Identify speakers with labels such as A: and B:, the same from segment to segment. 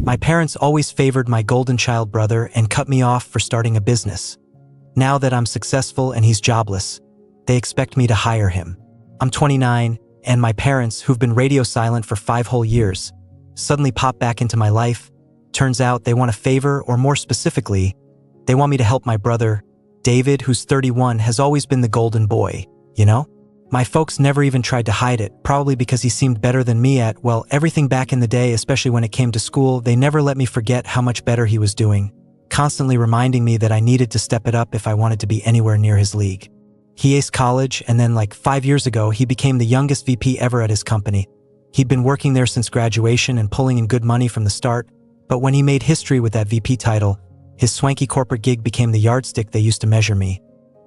A: My parents always favored my golden child brother and cut me off for starting a business. Now that I'm successful and he's jobless, they expect me to hire him. I'm 29, and my parents, who've been radio silent for 5 whole years, suddenly pop back into my life. Turns out they want a favor, or more specifically, they want me to help my brother, David, who's 31, has always been the golden boy, you know? My folks never even tried to hide it, probably because he seemed better than me at, well, everything back in the day, especially when it came to school. They never let me forget how much better he was doing, constantly reminding me that I needed to step it up if I wanted to be anywhere near his league. He aced college, and then like 5 years ago, he became the youngest VP ever at his company. He'd been working there since graduation and pulling in good money from the start, but when he made history with that VP title, his swanky corporate gig became the yardstick they used to measure me,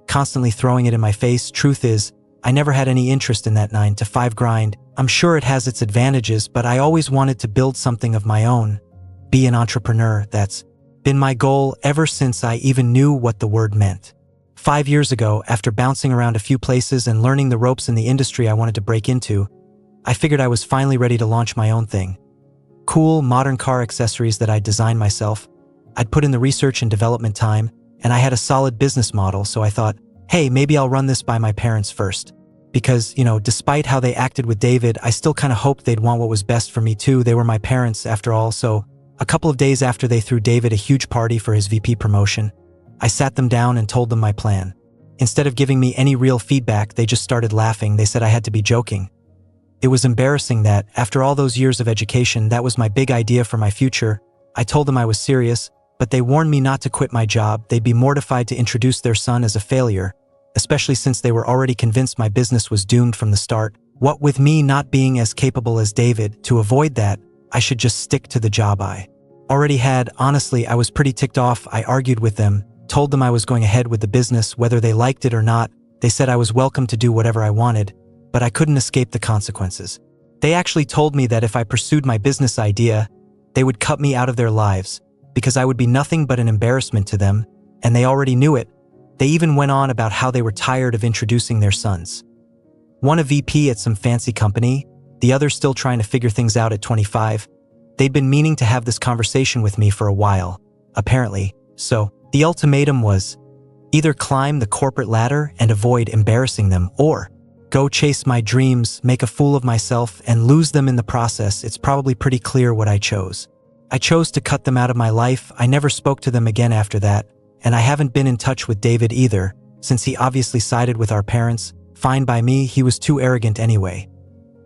A: constantly throwing it in my face. Truth is, I never had any interest in that 9-to-5 grind. I'm sure it has its advantages, but I always wanted to build something of my own, be an entrepreneur. That's been my goal ever since I even knew what the word meant. 5 years ago, after bouncing around a few places and learning the ropes in the industry I wanted to break into, I figured I was finally ready to launch my own thing. Cool, modern car accessories that I'd designed myself. I'd put in the research and development time, and I had a solid business model, so I thought, hey, maybe I'll run this by my parents first. Because, despite how they acted with David, I still kind of hoped they'd want what was best for me too. They were my parents, after all. So a couple of days after they threw David a huge party for his VP promotion, I sat them down and told them my plan. Instead of giving me any real feedback, they just started laughing. They said I had to be joking. It was embarrassing that, after all those years of education, that was my big idea for my future. I told them I was serious, but they warned me not to quit my job. They'd be mortified to introduce their son as a failure, especially since they were already convinced my business was doomed from the start. What with me not being as capable as David, to avoid that, I should just stick to the job I already had. Honestly, I was pretty ticked off. I argued with them, told them I was going ahead with the business, whether they liked it or not. They said I was welcome to do whatever I wanted, but I couldn't escape the consequences. They actually told me that if I pursued my business idea, they would cut me out of their lives, because I would be nothing but an embarrassment to them, and they already knew it. They even went on about how they were tired of introducing their sons. One a VP at some fancy company, the other still trying to figure things out at 25. They'd been meaning to have this conversation with me for a while, apparently. So, the ultimatum was, either climb the corporate ladder and avoid embarrassing them, or go chase my dreams, make a fool of myself, and lose them in the process. It's probably pretty clear what I chose. I chose to cut them out of my life. I never spoke to them again after that, and I haven't been in touch with David either, since he obviously sided with our parents. Fine by me, he was too arrogant anyway.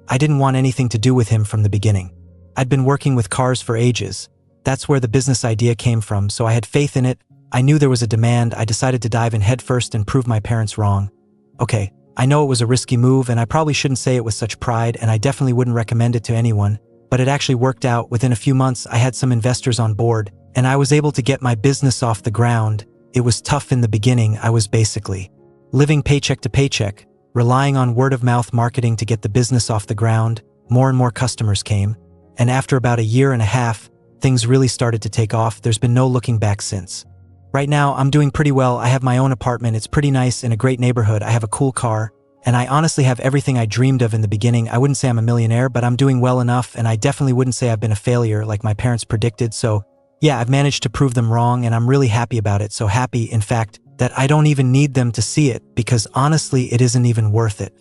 A: I didn't want anything to do with him from the beginning. I'd been working with cars for ages. That's where the business idea came from, so I had faith in it. I knew there was a demand. I decided to dive in headfirst and prove my parents wrong. Okay, I know it was a risky move, and I probably shouldn't say it with such pride, and I definitely wouldn't recommend it to anyone, but it actually worked out. Within a few months, I had some investors on board, and I was able to get my business off the ground. It was tough in the beginning. I was basically living paycheck to paycheck, relying on word-of-mouth marketing to get the business off the ground. More and more customers came, and after about a year and a half, things really started to take off. There's been no looking back since. Right now, I'm doing pretty well. I have my own apartment. It's pretty nice in a great neighborhood. I have a cool car, and I honestly have everything I dreamed of in the beginning. I wouldn't say I'm a millionaire, but I'm doing well enough, and I definitely wouldn't say I've been a failure like my parents predicted. So yeah, I've managed to prove them wrong, and I'm really happy about it. So happy, in fact, that I don't even need them to see it, because honestly, it isn't even worth it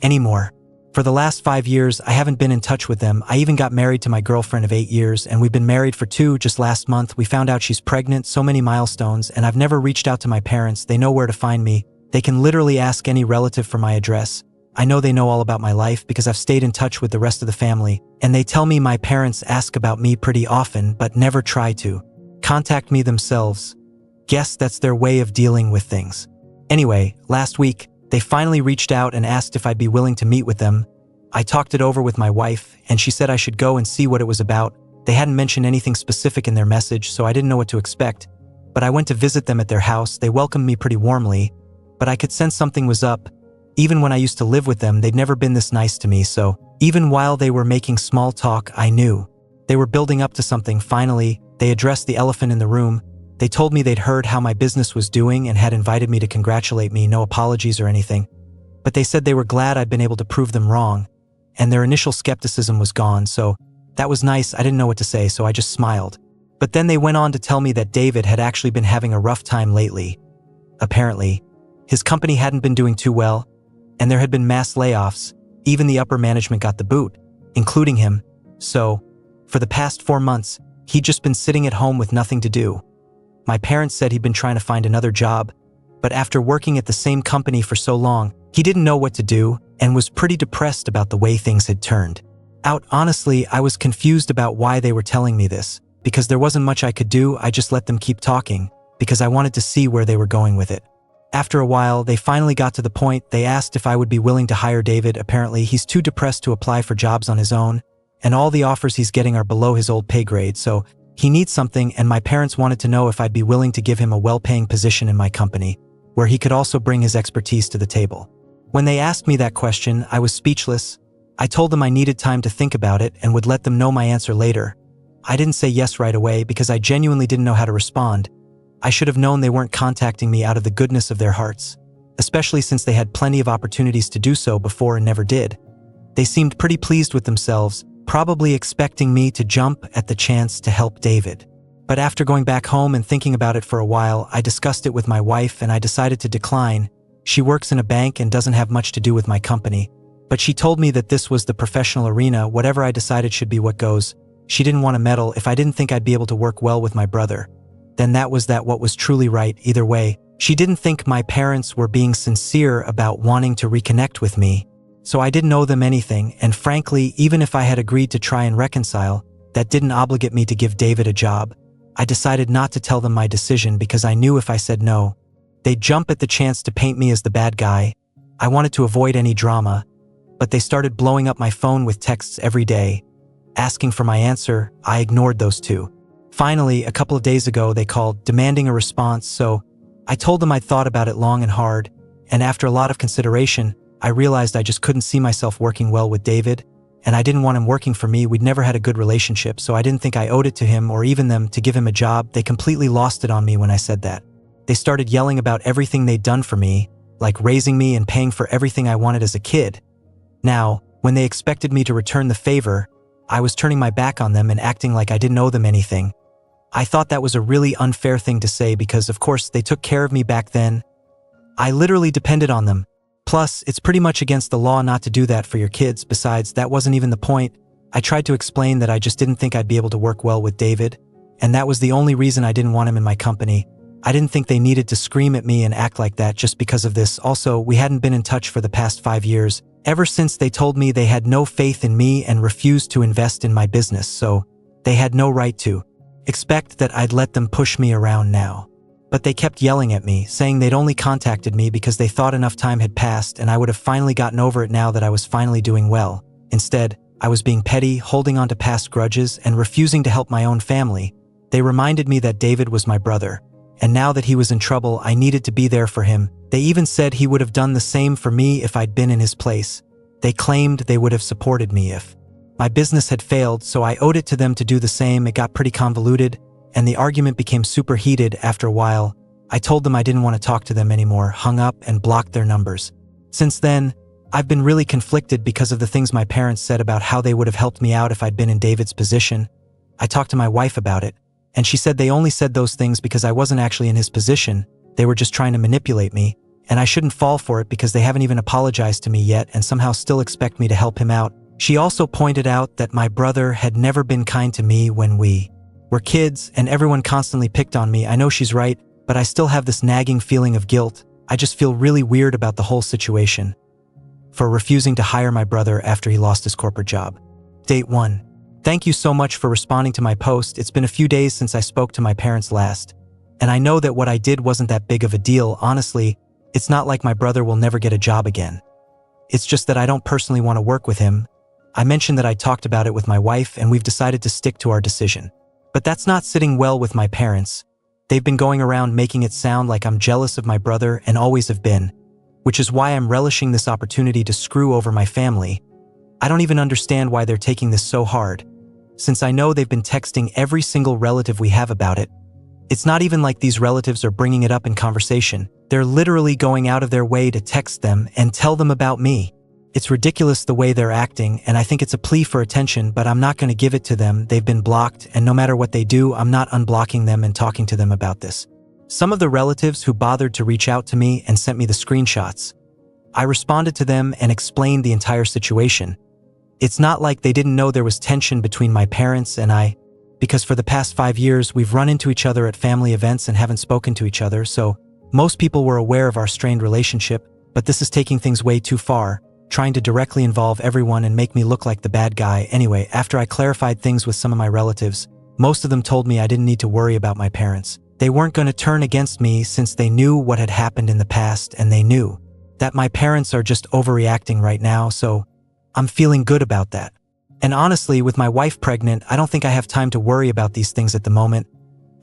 A: anymore. For the last 5 years, I haven't been in touch with them. I even got married to my girlfriend of 8 years, and we've been married for 2. Just last month, we found out she's pregnant. So many milestones, and I've never reached out to my parents. They know where to find me. They can literally ask any relative for my address. I know they know all about my life because I've stayed in touch with the rest of the family, and they tell me my parents ask about me pretty often, but never try to contact me themselves. Guess that's their way of dealing with things. Anyway, last week, they finally reached out and asked if I'd be willing to meet with them. I talked it over with my wife, and she said I should go and see what it was about. They hadn't mentioned anything specific in their message, so I didn't know what to expect. But I went to visit them at their house. They welcomed me pretty warmly, but I could sense something was up. Even when I used to live with them, they'd never been this nice to me, so even while they were making small talk, I knew they were building up to something. Finally, they addressed the elephant in the room. They told me they'd heard how my business was doing and had invited me to congratulate me. No apologies or anything. But they said they were glad I'd been able to prove them wrong, and their initial skepticism was gone. So That was nice, I didn't know what to say, so I just smiled. But then they went on to tell me that David had actually been having a rough time lately. Apparently, his company hadn't been doing too well, and there had been mass layoffs. Even the upper management got the boot, including him. So, for the past 4 months, he'd just been sitting at home with nothing to do. My parents said he'd been trying to find another job, but after working at the same company for so long, he didn't know what to do and was pretty depressed about the way things had turned out. Honestly, I was confused about why they were telling me this, because there wasn't much I could do. I just let them keep talking, because I wanted to see where they were going with it. After a while, they finally got to the point. They asked if I would be willing to hire David. Apparently, he's too depressed to apply for jobs on his own, and all the offers he's getting are below his old pay grade, so he needs something, and my parents wanted to know if I'd be willing to give him a well-paying position in my company, where he could also bring his expertise to the table. When they asked me that question, I was speechless. I told them I needed time to think about it and would let them know my answer later. I didn't say yes right away because I genuinely didn't know how to respond. I should have known they weren't contacting me out of the goodness of their hearts, especially since they had plenty of opportunities to do so before and never did. They seemed pretty pleased with themselves, probably expecting me to jump at the chance to help David. But after going back home and thinking about it for a while, I discussed it with my wife and I decided to decline. She works in a bank and doesn't have much to do with my company, but she told me that this was the professional arena. Whatever I decided should be what goes. She didn't want to meddle. If I didn't think I'd be able to work well with my brother, then that was what was truly right. Either way, she didn't think my parents were being sincere about wanting to reconnect with me, so I didn't owe them anything, and frankly, even if I had agreed to try and reconcile, that didn't obligate me to give David a job. I decided not to tell them my decision because I knew if I said no, they'd jump at the chance to paint me as the bad guy. I wanted to avoid any drama, but they started blowing up my phone with texts every day, asking for my answer. I ignored those two. Finally, a couple of days ago, they called, demanding a response, so I told them I'd thought about it long and hard, and after a lot of consideration, I realized I just couldn't see myself working well with David, and I didn't want him working for me. We'd never had a good relationship, so I didn't think I owed it to him or even them to give him a job. They completely lost it on me when I said that. They started yelling about everything they'd done for me, like raising me and paying for everything I wanted as a kid. Now, when they expected me to return the favor, I was turning my back on them and acting like I didn't owe them anything. I thought that was a really unfair thing to say because, of course, they took care of me back then. I literally depended on them. Plus, it's pretty much against the law not to do that for your kids. Besides, that wasn't even the point. I tried to explain that I just didn't think I'd be able to work well with David, and that was the only reason I didn't want him in my company. I didn't think they needed to scream at me and act like that just because of this. Also, we hadn't been in touch for the past 5 years, ever since they told me they had no faith in me and refused to invest in my business, so they had no right to expect that I'd let them push me around now. But they kept yelling at me, saying they'd only contacted me because they thought enough time had passed and I would have finally gotten over it now that I was finally doing well. Instead, I was being petty, holding on to past grudges, and refusing to help my own family. They reminded me that David was my brother, and now that he was in trouble, I needed to be there for him. They even said he would have done the same for me if I'd been in his place. They claimed they would have supported me if my business had failed, so I owed it to them to do the same. It got pretty convoluted, and the argument became super heated. After a while, I told them I didn't want to talk to them anymore, hung up, and blocked their numbers. Since then, I've been really conflicted because of the things my parents said about how they would have helped me out if I'd been in David's position. I talked to my wife about it, and she said they only said those things because I wasn't actually in his position. They were just trying to manipulate me, and I shouldn't fall for it because they haven't even apologized to me yet and somehow still expect me to help him out. She also pointed out that my brother had never been kind to me when we were kids, and everyone constantly picked on me. I know she's right, but I still have this nagging feeling of guilt. I just feel really weird about the whole situation for refusing to hire my brother after he lost his corporate job. Date 1. Thank you so much for responding to my post. It's been a few days since I spoke to my parents last, and I know that what I did wasn't that big of a deal. Honestly, it's not like my brother will never get a job again. It's just that I don't personally want to work with him. I mentioned that I talked about it with my wife and we've decided to stick to our decision. But that's not sitting well with my parents. They've been going around making it sound like I'm jealous of my brother and always have been, which is why I'm relishing this opportunity to screw over my family. I don't even understand why they're taking this so hard, since I know they've been texting every single relative we have about it. It's not even like these relatives are bringing it up in conversation. They're literally going out of their way to text them and tell them about me. It's ridiculous the way they're acting, and I think it's a plea for attention, but I'm not going to give it to them. They've been blocked, and no matter what they do, I'm not unblocking them and talking to them about this. Some of the relatives who bothered to reach out to me and sent me the screenshots. I responded to them and explained the entire situation. It's not like they didn't know there was tension between my parents and I, because for the past 5 years, we've run into each other at family events and haven't spoken to each other, so most people were aware of our strained relationship, but this is taking things way too far, trying to directly involve everyone and make me look like the bad guy. Anyway, after I clarified things with some of my relatives, most of them told me I didn't need to worry about my parents. They weren't going to turn against me since they knew what had happened in the past, and they knew that my parents are just overreacting right now, so I'm feeling good about that. And honestly, with my wife pregnant, I don't think I have time to worry about these things at the moment.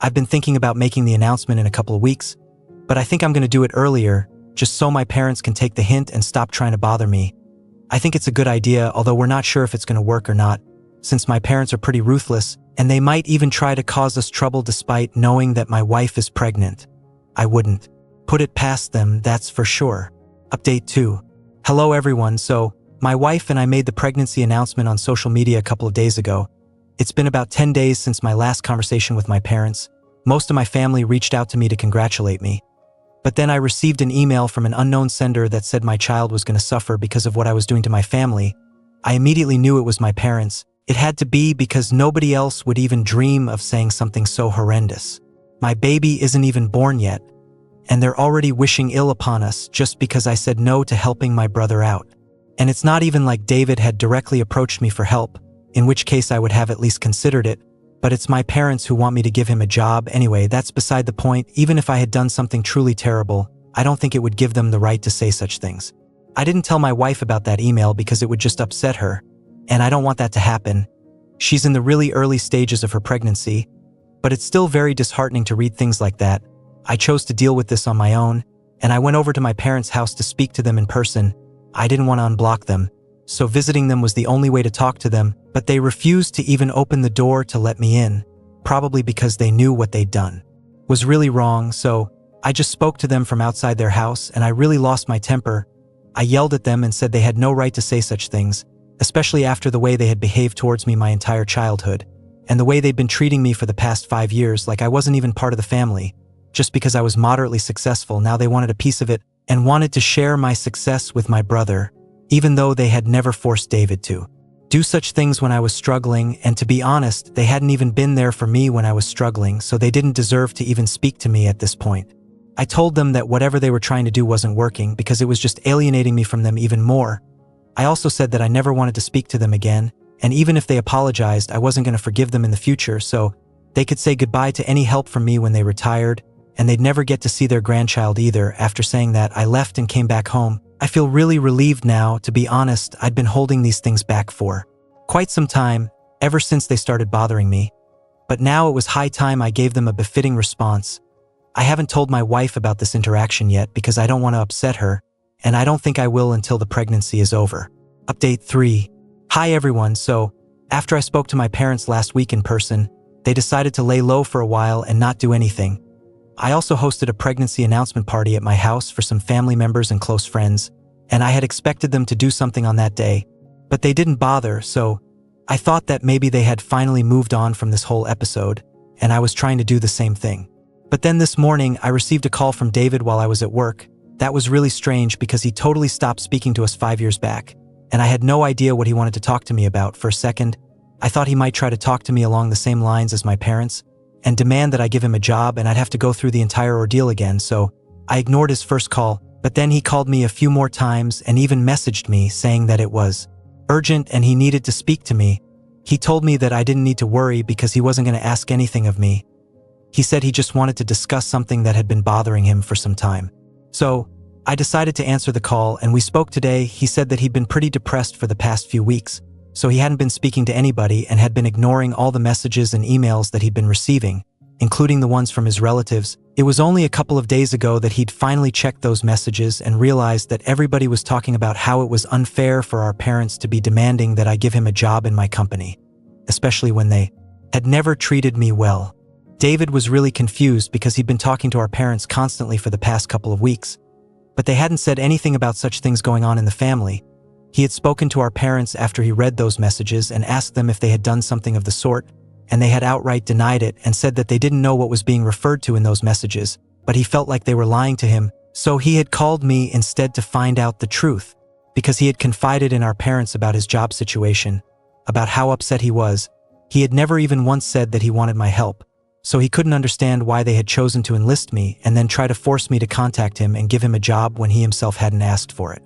A: I've been thinking about making the announcement in a couple of weeks, but I think I'm going to do it earlier, just so my parents can take the hint and stop trying to bother me. I think it's a good idea, although we're not sure if it's going to work or not, since my parents are pretty ruthless, and they might even try to cause us trouble despite knowing that my wife is pregnant. I wouldn't put it past them, that's for sure. Update 2. Hello everyone, so my wife and I made the pregnancy announcement on social media a couple of days ago. It's been about 10 days since my last conversation with my parents. Most of my family reached out to me to congratulate me. But then I received an email from an unknown sender that said my child was going to suffer because of what I was doing to my family. I immediately knew it was my parents. It had to be because nobody else would even dream of saying something so horrendous. My baby isn't even born yet, and they're already wishing ill upon us just because I said no to helping my brother out. And it's not even like David had directly approached me for help, in which case I would have at least considered it, but it's my parents who want me to give him a job. Anyway, that's beside the point. Even if I had done something truly terrible, I don't think it would give them the right to say such things. I didn't tell my wife about that email because it would just upset her, and I don't want that to happen. She's in the really early stages of her pregnancy, but it's still very disheartening to read things like that. I chose to deal with this on my own, and I went over to my parents' house to speak to them in person. I didn't want to unblock them, so visiting them was the only way to talk to them, but they refused to even open the door to let me in, probably because they knew what they'd done was really wrong, so I just spoke to them from outside their house, and I really lost my temper. I yelled at them and said they had no right to say such things, especially after the way they had behaved towards me my entire childhood, and the way they'd been treating me for the past 5 years like I wasn't even part of the family. Just because I was moderately successful, now they wanted a piece of it and wanted to share my success with my brother, even though they had never forced David to do such things when I was struggling, and to be honest, they hadn't even been there for me when I was struggling, so they didn't deserve to even speak to me at this point. I told them that whatever they were trying to do wasn't working because it was just alienating me from them even more. I also said that I never wanted to speak to them again, and even if they apologized, I wasn't going to forgive them in the future, so they could say goodbye to any help from me when they retired, and they'd never get to see their grandchild either. After saying that, I left and came back home. I feel really relieved now. To be honest, I'd been holding these things back for quite some time, ever since they started bothering me. But now it was high time I gave them a befitting response. I haven't told my wife about this interaction yet because I don't want to upset her, and I don't think I will until the pregnancy is over. Update 3. Hi everyone, so after I spoke to my parents last week in person, they decided to lay low for a while and not do anything. I also hosted a pregnancy announcement party at my house for some family members and close friends, and I had expected them to do something on that day, but they didn't bother, so I thought that maybe they had finally moved on from this whole episode, and I was trying to do the same thing. But then this morning, I received a call from David while I was at work. That was really strange because he totally stopped speaking to us 5 years back, and I had no idea what he wanted to talk to me about. For a second, I thought he might try to talk to me along the same lines as my parents, and demand that I give him a job, and I'd have to go through the entire ordeal again, so I ignored his first call. But then he called me a few more times and even messaged me saying that it was urgent and he needed to speak to me. He told me that I didn't need to worry because he wasn't going to ask anything of me. He said he just wanted to discuss something that had been bothering him for some time. So I decided to answer the call, and we spoke today. He said that he'd been pretty depressed for the past few weeks, so he hadn't been speaking to anybody and had been ignoring all the messages and emails that he'd been receiving, including the ones from his relatives. It was only a couple of days ago that he'd finally checked those messages and realized that everybody was talking about how it was unfair for our parents to be demanding that I give him a job in my company, especially when they had never treated me well. David was really confused because he'd been talking to our parents constantly for the past couple of weeks, but they hadn't said anything about such things going on in the family. He had spoken to our parents after he read those messages and asked them if they had done something of the sort, and they had outright denied it and said that they didn't know what was being referred to in those messages, but he felt like they were lying to him, so he had called me instead to find out the truth, because he had confided in our parents about his job situation, about how upset he was. He had never even once said that he wanted my help, so he couldn't understand why they had chosen to enlist me and then try to force me to contact him and give him a job when he himself hadn't asked for it.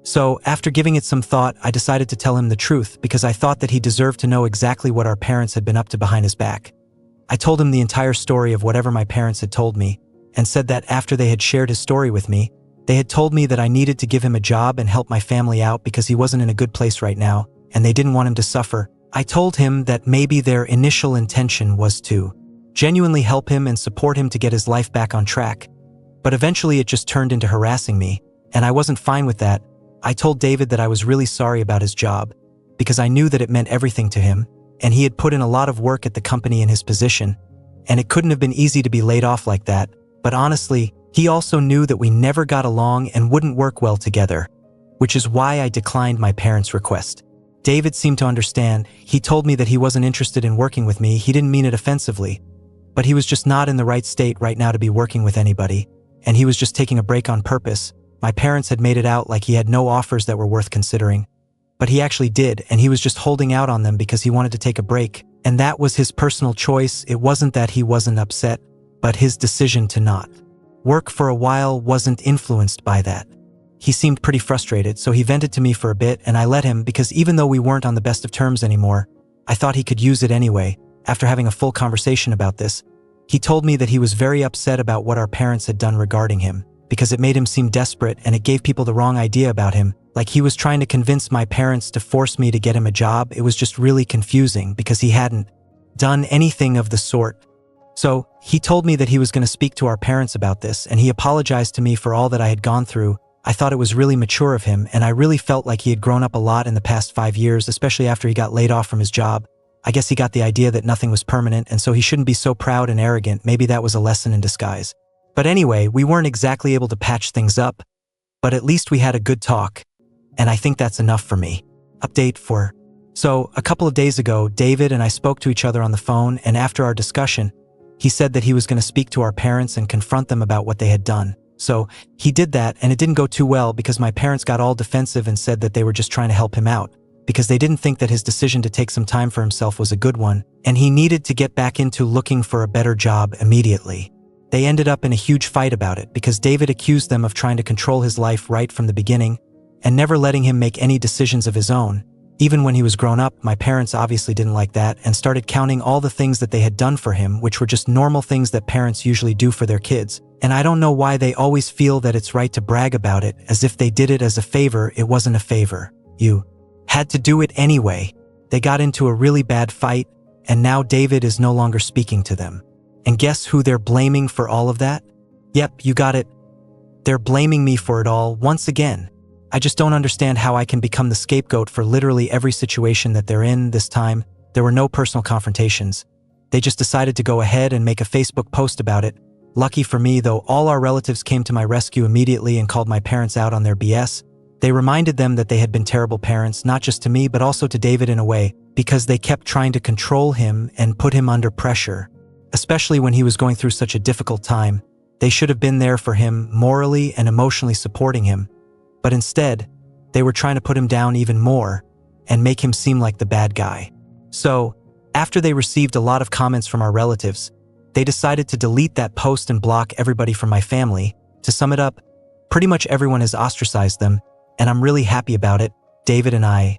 A: So, after giving it some thought, I decided to tell him the truth because I thought that he deserved to know exactly what our parents had been up to behind his back. I told him the entire story of whatever my parents had told me, and said that after they had shared his story with me, they had told me that I needed to give him a job and help my family out because he wasn't in a good place right now, and they didn't want him to suffer. I told him that maybe their initial intention was to genuinely help him and support him to get his life back on track. But eventually it just turned into harassing me, and I wasn't fine with that. I told David that I was really sorry about his job, because I knew that it meant everything to him, and he had put in a lot of work at the company in his position, and it couldn't have been easy to be laid off like that. But honestly, he also knew that we never got along and wouldn't work well together, which is why I declined my parents' request. David seemed to understand. He told me that he wasn't interested in working with me. He didn't mean it offensively, but he was just not in the right state right now to be working with anybody, and he was just taking a break on purpose. My parents had made it out like he had no offers that were worth considering, but he actually did, and he was just holding out on them because he wanted to take a break, and that was his personal choice. It wasn't that he wasn't upset, but his decision to not work for a while wasn't influenced by that. He seemed pretty frustrated, so he vented to me for a bit, and I let him because even though we weren't on the best of terms anymore, I thought he could use it anyway. After having a full conversation about this, he told me that he was very upset about what our parents had done regarding him, because it made him seem desperate and it gave people the wrong idea about him, like he was trying to convince my parents to force me to get him a job. It was just really confusing because he hadn't done anything of the sort. So, he told me that he was going to speak to our parents about this, and he apologized to me for all that I had gone through. I thought it was really mature of him, and I really felt like he had grown up a lot in the past 5 years, especially after he got laid off from his job. I guess he got the idea that nothing was permanent, and so he shouldn't be so proud and arrogant. Maybe that was a lesson in disguise. But anyway, we weren't exactly able to patch things up, but at least we had a good talk, and I think that's enough for me. Update 4. So, a couple of days ago, David and I spoke to each other on the phone, and after our discussion, he said that he was going to speak to our parents and confront them about what they had done. So, he did that, and it didn't go too well because my parents got all defensive and said that they were just trying to help him out, because they didn't think that his decision to take some time for himself was a good one, and he needed to get back into looking for a better job immediately. They ended up in a huge fight about it because David accused them of trying to control his life right from the beginning and never letting him make any decisions of his own. Even when he was grown up, my parents obviously didn't like that and started counting all the things that they had done for him, which were just normal things that parents usually do for their kids. And I don't know why they always feel that it's right to brag about it, as if they did it as a favor. It wasn't a favor. You had to do it anyway. They got into a really bad fight, and now David is no longer speaking to them. And guess who they're blaming for all of that? Yep, you got it. They're blaming me for it all once again. I just don't understand how I can become the scapegoat for literally every situation that they're in. This time, there were no personal confrontations. They just decided to go ahead and make a Facebook post about it. Lucky for me, though, all our relatives came to my rescue immediately and called my parents out on their BS. They reminded them that they had been terrible parents, not just to me, but also to David in a way, because they kept trying to control him and put him under pressure. Especially when he was going through such a difficult time. They should have been there for him, morally and emotionally supporting him. But instead, they were trying to put him down even more and make him seem like the bad guy. So, after they received a lot of comments from our relatives, they decided to delete that post and block everybody from my family. To sum it up, pretty much everyone has ostracized them, and I'm really happy about it. David and I,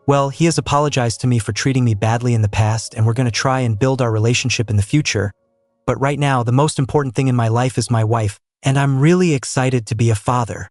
A: well, he has apologized to me for treating me badly in the past, and we're going to try and build our relationship in the future. But right now, the most important thing in my life is my wife, and I'm really excited to be a father.